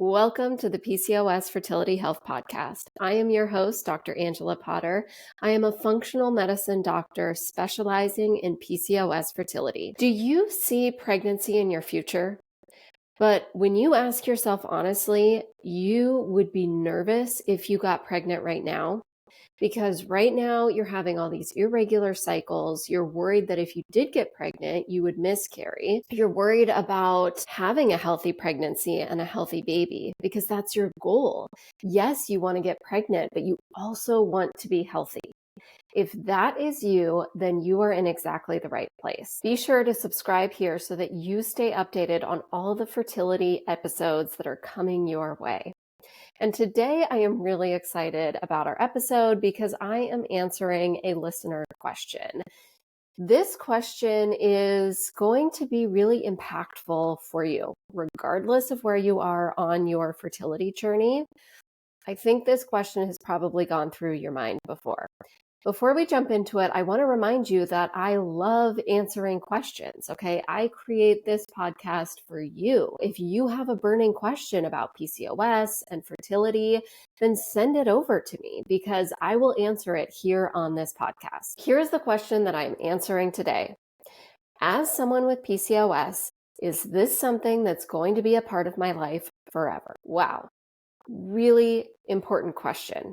Welcome to the PCOS Fertility Health Podcast. I am your host, Dr. Angela Potter. I am a functional medicine doctor specializing in PCOS fertility. Do you see pregnancy in your future? But when you ask yourself honestly, you would be nervous if you got pregnant right now. Because right now you're having all these irregular cycles. You're worried that if you did get pregnant, you would miscarry. You're worried about having a healthy pregnancy and a healthy baby because that's your goal. Yes, you want to get pregnant, but you also want to be healthy. If that is you, then you are in exactly the right place. Be sure to subscribe here so that you stay updated on all the fertility episodes that are coming your way. And today I am really excited about our episode because I am answering a listener question. This question is going to be really impactful for you, regardless of where you are on your fertility journey. I think this question has probably gone through your mind before. Before we jump into it, I want to remind you that I love answering questions, okay? I create this podcast for you. If you have a burning question about PCOS and fertility, then send it over to me because I will answer it here on this podcast. Here's the question that I'm answering today. As someone with PCOS, is this something that's going to be a part of my life forever? Wow, really important question.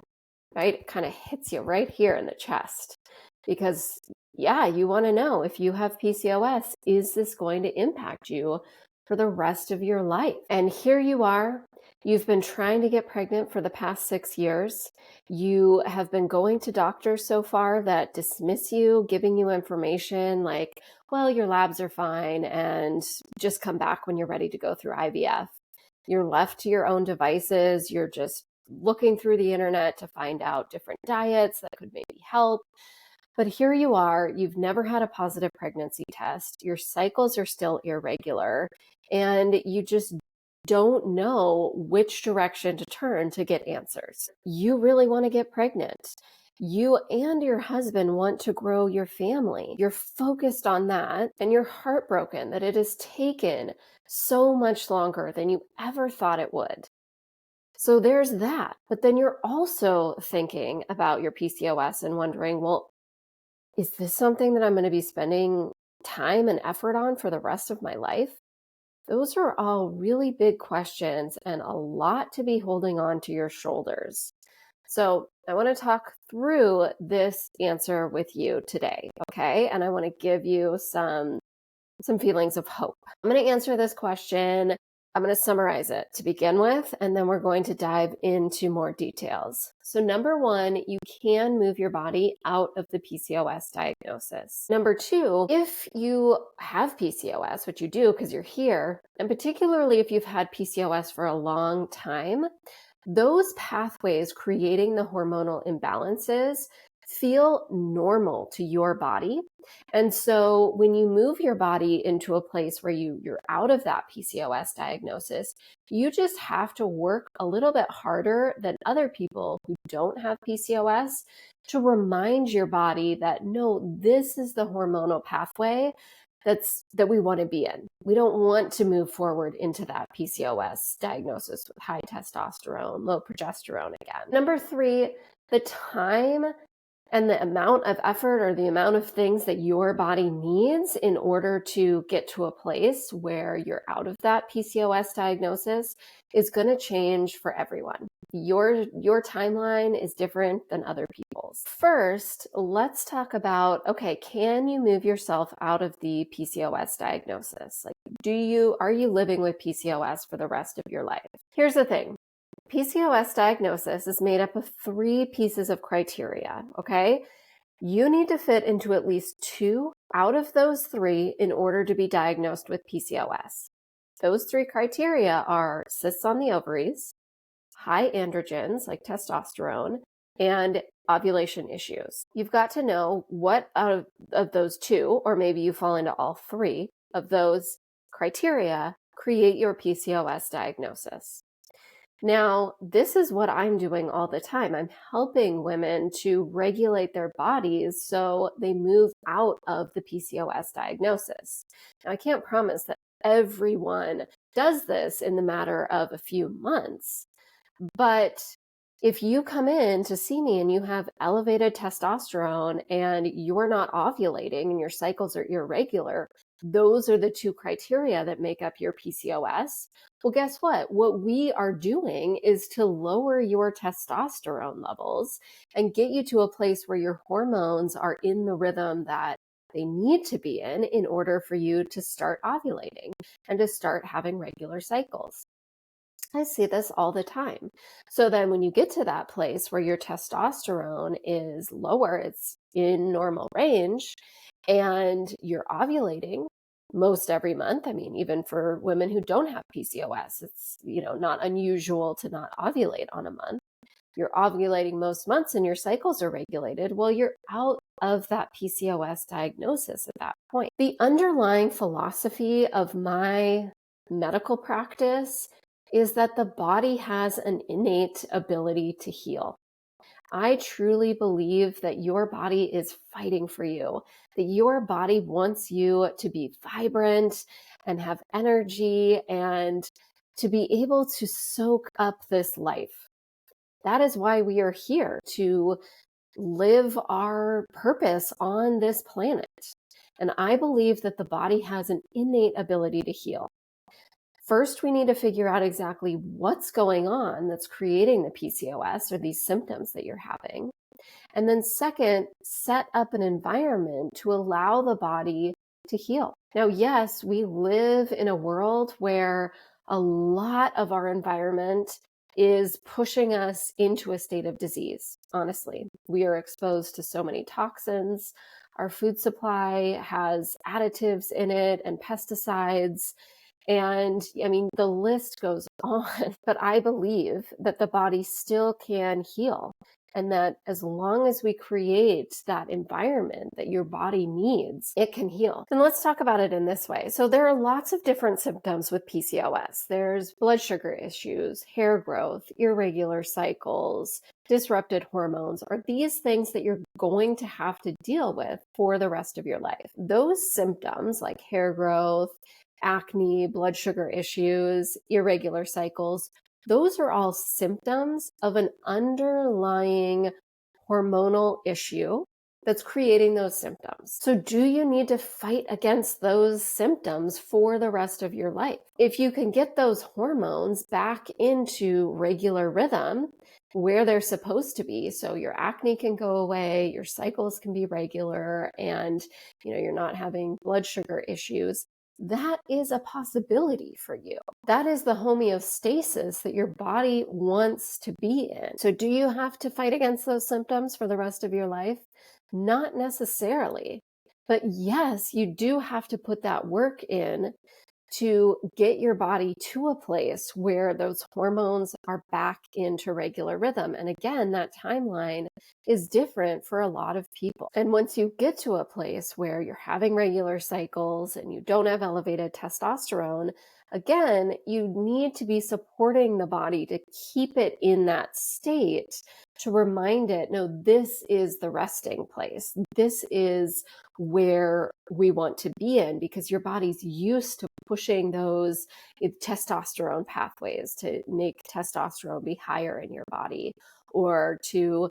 Right? It kind of hits you right here in the chest because, you want to know if you have PCOS, is this going to impact you for the rest of your life? And here you are. You've been trying to get pregnant for the past 6 years. You have been going to doctors so far that dismiss you, giving you information like, well, your labs are fine and just come back when you're ready to go through IVF. You're left to your own devices. You're just looking through the internet to find out different diets that could maybe help. But here you are, you've never had a positive pregnancy test, your cycles are still irregular, and you just don't know which direction to turn to get answers. You really want to get pregnant. You and your husband want to grow your family. You're focused on that, and you're heartbroken that it has taken so much longer than you ever thought it would. So there's that. But then you're also thinking about your PCOS and wondering, well, is this something that I'm going to be spending time and effort on for the rest of my life? Those are all really big questions and a lot to be holding on to your shoulders. So I want to talk through this answer with you today, okay? And I want to give you some feelings of hope. I'm going to answer this question. I'm going to summarize it to begin with, and then we're going to dive into more details. So number one, you can move your body out of the PCOS diagnosis. Number two, if you have PCOS, which you do because you're here, and particularly if you've had PCOS for a long time, those pathways creating the hormonal imbalances feel normal to your body. And so when you move your body into a place where you're out of that PCOS diagnosis, you just have to work a little bit harder than other people who don't have PCOS to remind your body that, no, this is the hormonal pathway that we want to be in. We don't want to move forward into that PCOS diagnosis with high testosterone, low progesterone again. Number three, the time and the amount of effort or the amount of things that your body needs in order to get to a place where you're out of that PCOS diagnosis is going to change for everyone. Your timeline is different than other people's. First, let's talk about, okay, can you move yourself out of the PCOS diagnosis? Like, are you living with PCOS for the rest of your life? Here's the thing. PCOS diagnosis is made up of 3 pieces of criteria, okay? You need to fit into at least 2 out of those 3 in order to be diagnosed with PCOS. Those 3 criteria are cysts on the ovaries, high androgens like testosterone, and ovulation issues. You've got to know what out of those 2, or maybe you fall into all 3 of those criteria, create your PCOS diagnosis. Now, this is what I'm doing all the time. I'm helping women to regulate their bodies so they move out of the PCOS diagnosis. Now, I can't promise that everyone does this in the matter of a few months. But if you come in to see me and you have elevated testosterone and you're not ovulating and your cycles are irregular, those are the two criteria that make up your PCOS. Well, guess what? What we are doing is to lower your testosterone levels and get you to a place where your hormones are in the rhythm that they need to be in order for you to start ovulating and to start having regular cycles. I see this all the time. So then when you get to that place where your testosterone is lower, it's in normal range, and you're ovulating most every month. I mean, even for women who don't have PCOS, it's, not unusual to not ovulate on a month. You're ovulating most months and your cycles are regulated. Well, you're out of that PCOS diagnosis at that point. The underlying philosophy of my medical practice is that the body has an innate ability to heal. I truly believe that your body is fighting for you, that your body wants you to be vibrant and have energy and to be able to soak up this life. That is why we are here, to live our purpose on this planet. And I believe that the body has an innate ability to heal. First, we need to figure out exactly what's going on that's creating the PCOS or these symptoms that you're having. And then second, set up an environment to allow the body to heal. Now, yes, we live in a world where a lot of our environment is pushing us into a state of disease. Honestly, we are exposed to so many toxins. Our food supply has additives in it and pesticides. And I mean, the list goes on, but I believe that the body still can heal. And that as long as we create that environment that your body needs, it can heal. And let's talk about it in this way. So there are lots of different symptoms with PCOS. There's blood sugar issues, hair growth, irregular cycles, disrupted hormones, are these things that you're going to have to deal with for the rest of your life. Those symptoms like hair growth, acne, blood sugar issues, irregular cycles, those are all symptoms of an underlying hormonal issue that's creating those symptoms. So do you need to fight against those symptoms for the rest of your life? If you can get those hormones back into regular rhythm where they're supposed to be, so your acne can go away, your cycles can be regular, and you're not having blood sugar issues, that is a possibility for you. That is the homeostasis that your body wants to be in. So do you have to fight against those symptoms for the rest of your life? Not necessarily. But yes, you do have to put that work in to get your body to a place where those hormones are back into regular rhythm. And again, that timeline is different for a lot of people. And once you get to a place where you're having regular cycles and you don't have elevated testosterone, again, you need to be supporting the body to keep it in that state, to remind it, no, this is the resting place. This is where we want to be in, because your body's used to pushing those testosterone pathways to make testosterone be higher in your body, or to,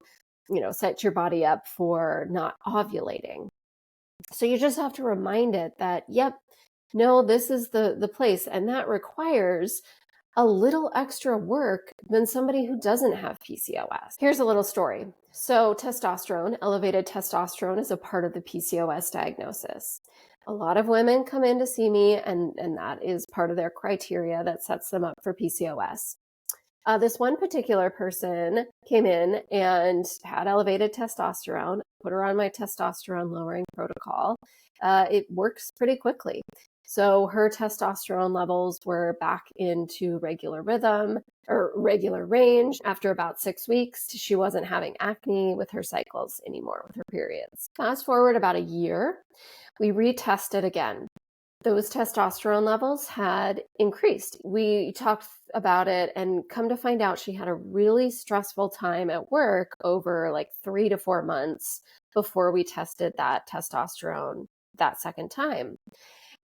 set your body up for not ovulating. So you just have to remind it that, yep, no, this is the place. And that requires a little extra work than somebody who doesn't have PCOS. Here's a little story. So testosterone, elevated testosterone, is a part of the PCOS diagnosis. A lot of women come in to see me, and that is part of their criteria that sets them up for PCOS. This one particular person came in and had elevated testosterone, put her on my testosterone lowering protocol. It works pretty quickly. So her testosterone levels were back into regular rhythm or regular range. After about 6 weeks, she wasn't having acne with her cycles anymore, with her periods. Fast forward about a year, we retested again. Those testosterone levels had increased. We talked about it and come to find out she had a really stressful time at work over like 3 to 4 months before we tested that testosterone that second time.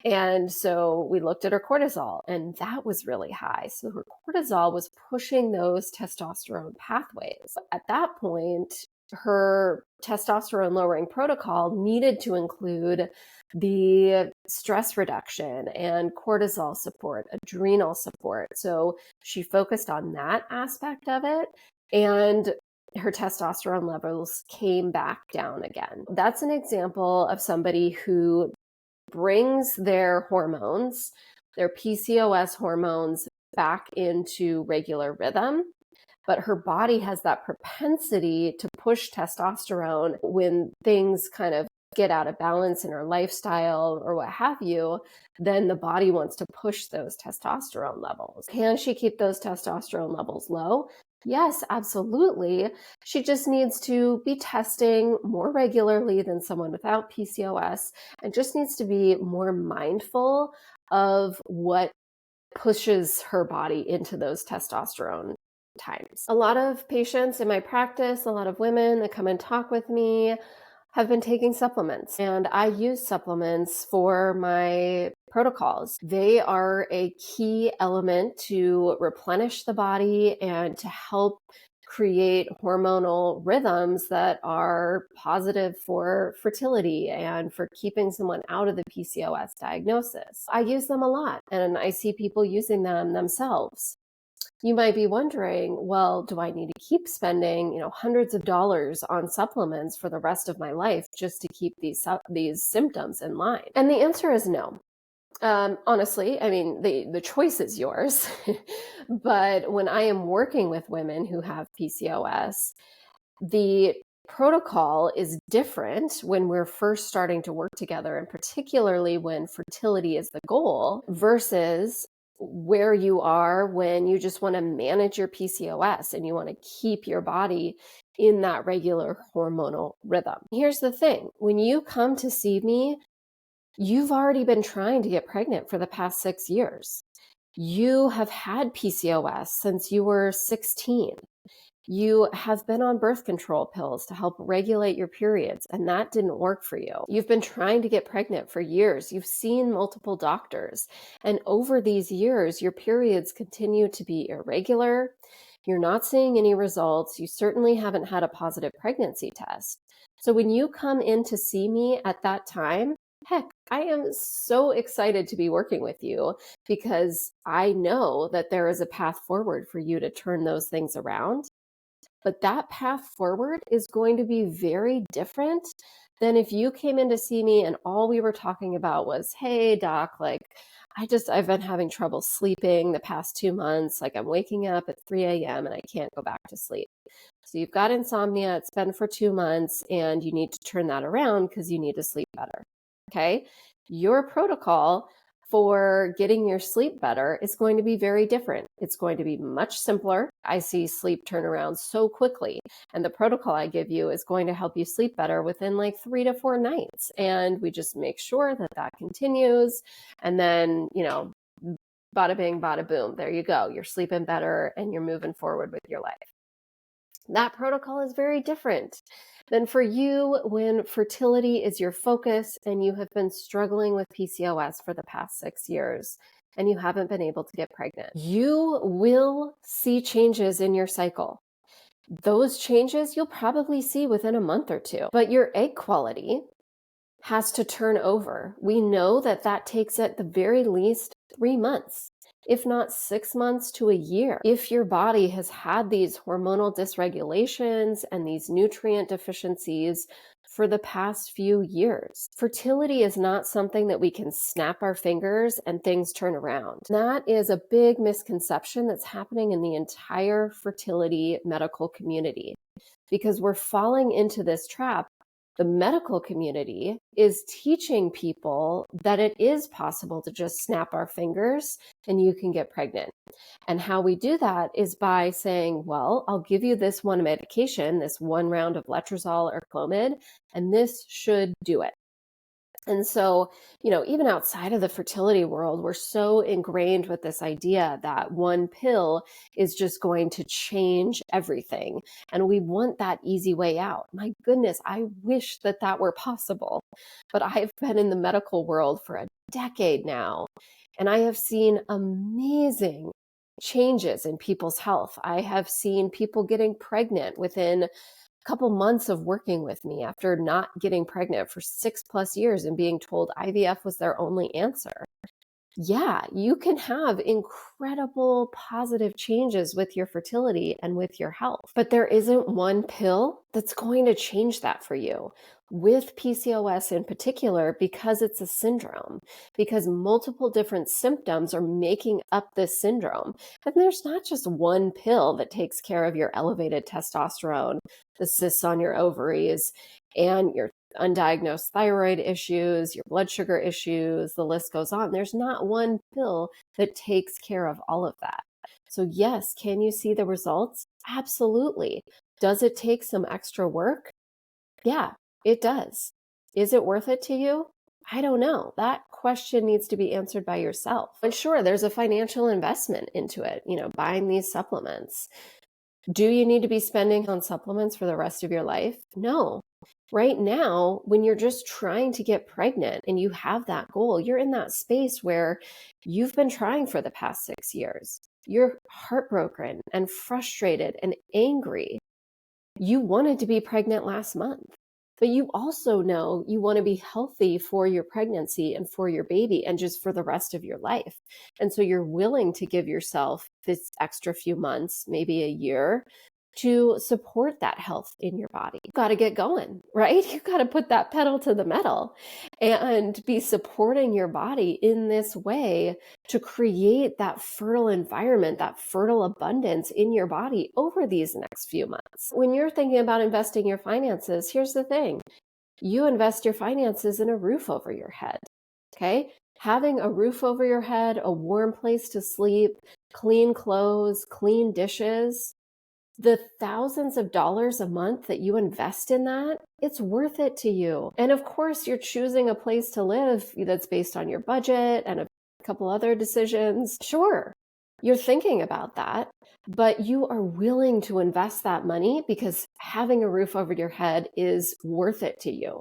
And so we looked at her cortisol, and that was really high. So her cortisol was pushing those testosterone pathways. At that point, her testosterone lowering protocol needed to include the stress reduction and cortisol support, adrenal support. So she focused on that aspect of it, and her testosterone levels came back down again. That's an example of somebody who brings their hormones, their PCOS hormones, back into regular rhythm. But her body has that propensity to push testosterone when things kind of get out of balance in her lifestyle or what have you. Then the body wants to push those testosterone levels. Can she keep those testosterone levels low? Yes, absolutely. She just needs to be testing more regularly than someone without PCOS, and just needs to be more mindful of what pushes her body into those testosterone times. A lot of patients in my practice, a lot of women that come and talk with me have been taking supplements, and I use supplements for my protocols. They are a key element to replenish the body and to help create hormonal rhythms that are positive for fertility and for keeping someone out of the PCOS diagnosis. I use them a lot, and I see people using them themselves. You might be wondering, well, do I need to keep spending, hundreds of dollars on supplements for the rest of my life just to keep these symptoms in line? And the answer is no. Honestly, I mean, the choice is yours. But when I am working with women who have PCOS, the protocol is different when we're first starting to work together, and particularly when fertility is the goal, versus where you are when you just want to manage your PCOS and you want to keep your body in that regular hormonal rhythm. Here's the thing. When you come to see me, you've already been trying to get pregnant for the past 6 years. You have had PCOS since you were 16. You have been on birth control pills to help regulate your periods, and that didn't work for you. You've been trying to get pregnant for years. You've seen multiple doctors, and over these years, your periods continue to be irregular. You're not seeing any results. You certainly haven't had a positive pregnancy test. So when you come in to see me at that time, heck, I am so excited to be working with you, because I know that there is a path forward for you to turn those things around. But that path forward is going to be very different than if you came in to see me and all we were talking about was, hey, doc, I've been having trouble sleeping the past 2 months. I'm waking up at 3 a.m. and I can't go back to sleep. So you've got insomnia, it's been for 2 months, and you need to turn that around because you need to sleep better. Okay? Your protocol for getting your sleep better is going to be very different. It's going to be much simpler. I see sleep turn around so quickly, and the protocol I give you is going to help you sleep better within 3 to 4 nights. And we just make sure that that continues. And then, bada bing, bada boom, there you go. You're sleeping better and you're moving forward with your life. That protocol is very different than for you when fertility is your focus and you have been struggling with PCOS for the past 6 years and you haven't been able to get pregnant. You will see changes in your cycle. Those changes you'll probably see within a month or two, but your egg quality has to turn over. We know that that takes at the very least 3 months, if not 6 months to a year. If your body has had these hormonal dysregulations and these nutrient deficiencies for the past few years. Fertility is not something that we can snap our fingers and things turn around. That is a big misconception that's happening in the entire fertility medical community, because we're falling into this trap. The medical community is teaching people that it is possible to just snap our fingers and you can get pregnant. And how we do that is by saying, well, I'll give you this one medication, this one round of letrozole or Clomid, and this should do it. And so, even outside of the fertility world, we're so ingrained with this idea that one pill is just going to change everything. And we want that easy way out. My goodness, I wish that that were possible. But I've been in the medical world for a decade now, and I have seen amazing changes in people's health. I have seen people getting pregnant within couple months of working with me after not getting pregnant for 6+ years and being told IVF was their only answer. Yeah, you can have incredible positive changes with your fertility and with your health, but there isn't one pill that's going to change that for you. With PCOS in particular, because it's a syndrome, because multiple different symptoms are making up this syndrome. And there's not just one pill that takes care of your elevated testosterone, the cysts on your ovaries, and your undiagnosed thyroid issues, your blood sugar issues, the list goes on. There's not one pill that takes care of all of that. So yes, can you see the results? Absolutely. Does it take some extra work? Yeah, it does. Is it worth it to you? I don't know. That question needs to be answered by yourself. And sure, there's a financial investment into it, buying these supplements. Do you need to be spending on supplements for the rest of your life? No. Right now, when you're just trying to get pregnant and you have that goal, you're in that space where you've been trying for the past 6 years. You're heartbroken and frustrated and angry. You wanted to be pregnant last month, but you also know you want to be healthy for your pregnancy and for your baby and just for the rest of your life. And so you're willing to give yourself this extra few months, maybe a year, to support that health in your body. You've got to get going, right? You've got to put that pedal to the metal and be supporting your body in this way to create that fertile environment, that fertile abundance in your body over these next few months. When you're thinking about investing your finances, here's the thing. You invest your finances in a roof over your head, okay? Having a roof over your head, a warm place to sleep, clean clothes, clean dishes, the thousands of dollars a month that you invest in that, it's worth it to you. And of course, you're choosing a place to live that's based on your budget and a couple other decisions. Sure, you're thinking about that, but you are willing to invest that money because having a roof over your head is worth it to you.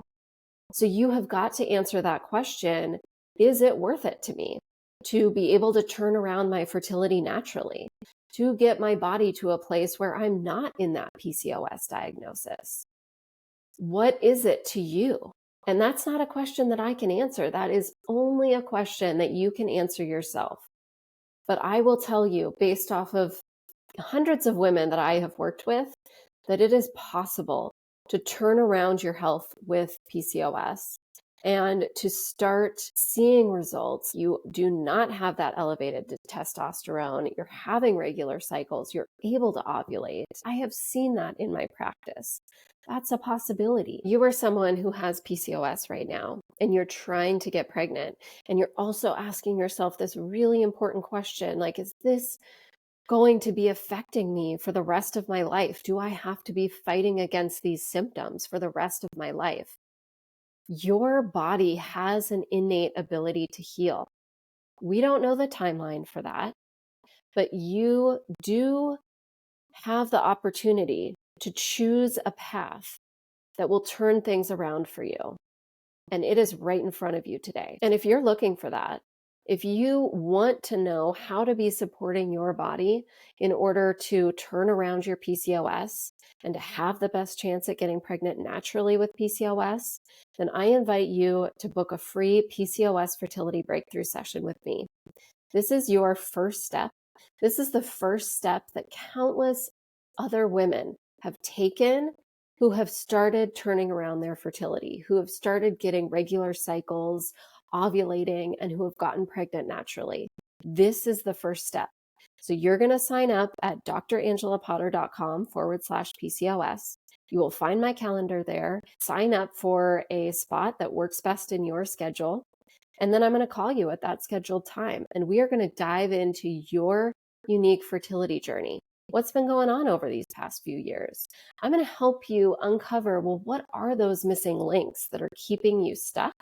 So you have got to answer that question, is it worth it to me to be able to turn around my fertility naturally? To get my body to a place where I'm not in that PCOS diagnosis? What is it to you? And that's not a question that I can answer. That is only a question that you can answer yourself. But I will tell you, based off of hundreds of women that I have worked with, that it is possible to turn around your health with PCOS and to start seeing results. You do not have that elevated testosterone. You're having regular cycles. You're able to ovulate. I have seen that in my practice. That's a possibility. You are someone who has PCOS right now, and you're trying to get pregnant, and you're also asking yourself this really important question, like, is this going to be affecting me for the rest of my life? Do I have to be fighting against these symptoms for the rest of my life? Your body has an innate ability to heal. We don't know the timeline for that, but you do have the opportunity to choose a path that will turn things around for you. And it is right in front of you today. And if you're looking for that, if you want to know how to be supporting your body in order to turn around your PCOS and to have the best chance at getting pregnant naturally with PCOS, then I invite you to book a free PCOS fertility breakthrough session with me. This is your first step. This is the first step that countless other women have taken who have started turning around their fertility, who have started getting regular cycles, ovulating, and who have gotten pregnant naturally. This is the first step. So you're going to sign up at drangelapotter.com/PCOS. You will find my calendar there. Sign up for a spot that works best in your schedule. And then I'm going to call you at that scheduled time. And we are going to dive into your unique fertility journey. What's been going on over these past few years? I'm going to help you uncover, well, what are those missing links that are keeping you stuck?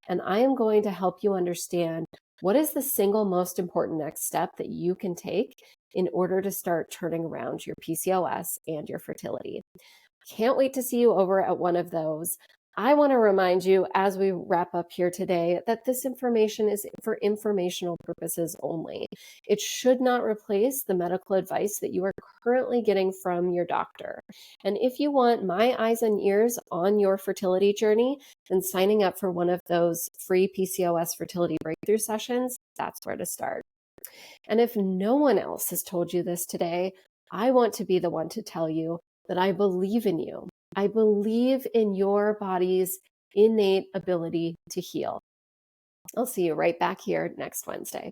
And I am going to help you understand what is the single most important next step that you can take in order to start turning around your PCOS and your fertility. Can't wait to see you over at one of those. I want to remind you as we wrap up here today that this information is for informational purposes only. It should not replace the medical advice that you are currently getting from your doctor. And if you want my eyes and ears on your fertility journey, then signing up for one of those free PCOS fertility breakthrough sessions, that's where to start. And if no one else has told you this today, I want to be the one to tell you that I believe in you. I believe in your body's innate ability to heal. I'll see you right back here next Wednesday.